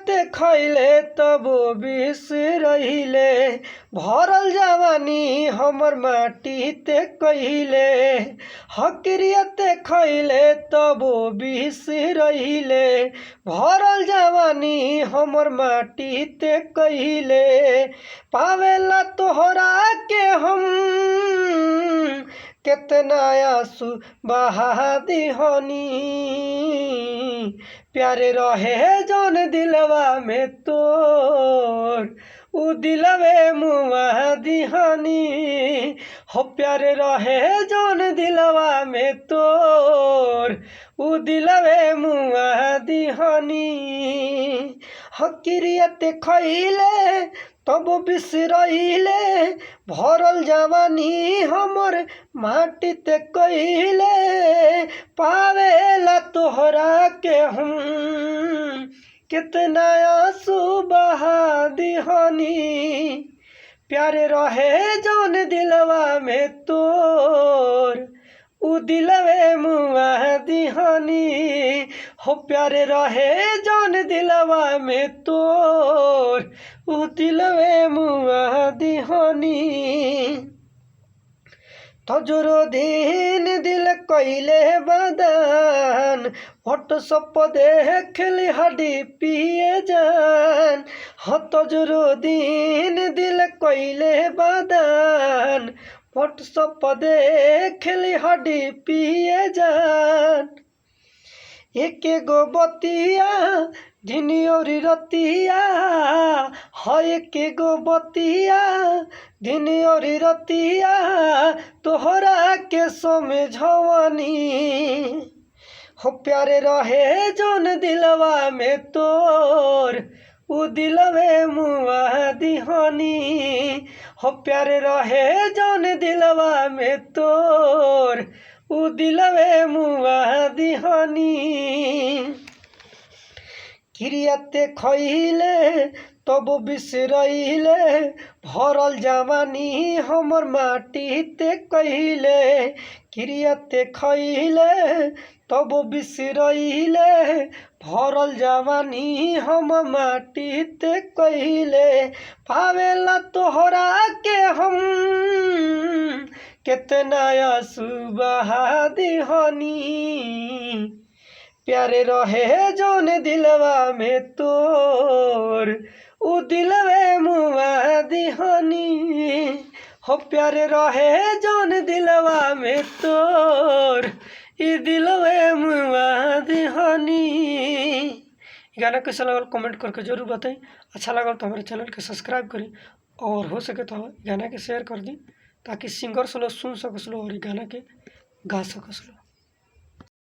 ते खैले तब बिसरैले भरल जवानी हमर माटी ते कहिले हक्रिया ते खैले तब बिसरैले भरल जवानी हमर माटी ते कहिले पावेला तोहरा के हम कितना आंसू बहा दिहनी प्यारे रहे जौन दिलवा में तोर उ दिलवे मुआ दिहनी हो प्यारे रहे जौन दिलवा में तोर उ दिलवे मुआ दिहनी हक्रियत खैले तब बिसरैले भरल जवानी हमर माटी ते कहिले पावेला तोहरा के हम कितना आंसू बहा दिहनी प्यारे रहे जौन दिलवा में तोर उ दिलवे मुआ दिहनी हो प्यारे रहे जौन दिलवा में तोर उ दिलवे मुआ दिहनी तजुरो दिन दिल कइले बदन व्हाट्सएप देखली हडी पिए जान हो तजुरो दिन दिल कइले बदन व्हाट्सएप देखली हडी पिए जान एक गो बतिया दिन और रतिया है एक गो बतिया दिन और रतिया तोहरा के समझवनी हो प्यारे रहे जौन दिलवा में तोर उ दिलवे मुआ दिहनी हो प्यारे रहे जौन दिलवा में तोर उ दिलवे मुआ दिहनी क्रियाते खैले तब बिसरैले भरल जवानी हमर माटी ते कहिले क्रियाते खैले तब बिसरैले भरल जवानी हम माटी ते कहिले पावेला तोहरा के हम कितना आंसू बहा दिहनी प्यारे रहे जौन दिलवा में तोर उ दिलवे मुआ दिहनी हो प्यारे रहे जौन दिलवा में तोर ई दिलवे मुआ दिहनी। गाना कैसा लगल कमेंट करके जरूर बताएं। अच्छा लगा तो हमारे चैनल के सब्सक्राइब करें और हो सके तो गाना के शेयर कर दी ताकि सिंगर से लोग सुन सको और गाना के गा सको।